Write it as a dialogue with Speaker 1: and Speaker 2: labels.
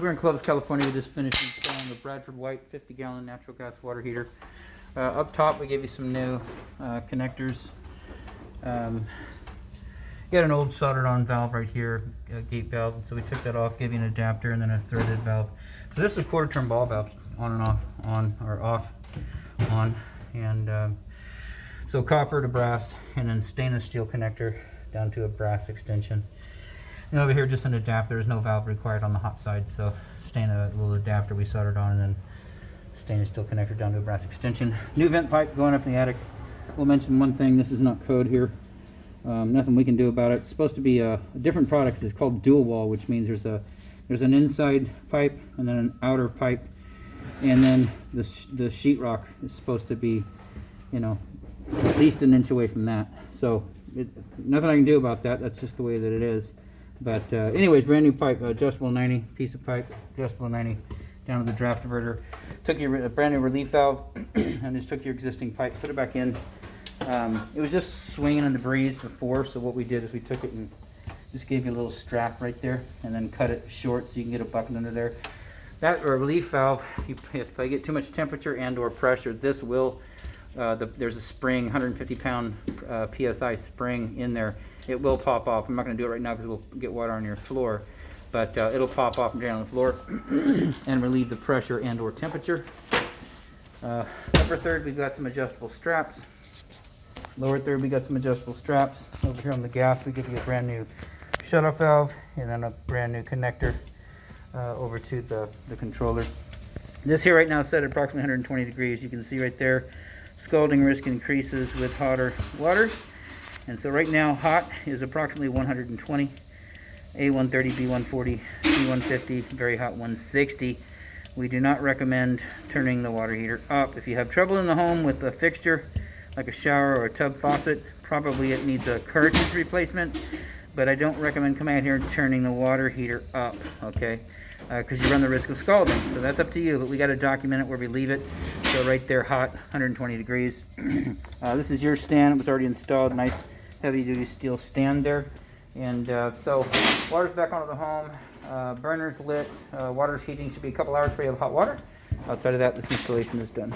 Speaker 1: We're in Clovis, California. We just finished installing the Bradford White 50-gallon natural gas water heater. Up top, we gave you some new connectors. You got an old soldered-on valve right here, a gate valve. So we took that off, gave you an adapter, and then a threaded valve. So this is a quarter-turn ball valve, on and off, on or off, on, and so copper to brass, and then stainless steel connector down to a brass extension. And over here, just an adapter. There's no valve required on the hot side, so a little adapter we soldered on, and then stainless steel connector down to a brass extension. New vent pipe going up in the attic. We'll mention one thing. This is not code here. Nothing we can do about it. It's supposed to be a different product. It's called dual wall, which means there's an inside pipe and then an outer pipe, and then the sheetrock is supposed to be, you know, at least an inch away from that. So nothing I can do about that. That's just the way that it is. But anyways, brand new pipe, adjustable 90 piece of pipe, adjustable 90 down to the draft diverter. Took your brand new relief valve and just took your existing pipe, put it back in. It was just swinging in the breeze before, so what we did is we took it and just gave you a little strap right there, and then cut it short so you can get a bucket under there. That relief valve, if I get too much temperature and or pressure, this will, there's a spring, 150-pound PSI spring in there. It will pop off. I'm not going to do it right now because we'll get water on your floor, but it'll pop off and drain on the floor and relieve the pressure and or temperature. Upper third, we've got some adjustable straps. Lower third, we got some adjustable straps. Over here on the gas, we give you a brand new shutoff valve and then a brand new connector over to the controller. This here right now is set at approximately 120 degrees. You can see right there, scalding risk increases with hotter water. And so right now, hot is approximately 120, A130, B140, C150, very hot 160. We do not recommend turning the water heater up. If you have trouble in the home with a fixture, like a shower or a tub faucet, probably it needs a cartridge replacement, but I don't recommend coming out here and turning the water heater up, okay? Because you run the risk of scalding. So that's up to you, but we got to document it where we leave it. So right there, hot, 120 degrees. This is your stand. It was already installed. Nice heavy-duty steel stand there. And so water's back onto the home. Burner's lit. Water's heating. Should be a couple hours before you have hot water. Outside of that, this installation is done.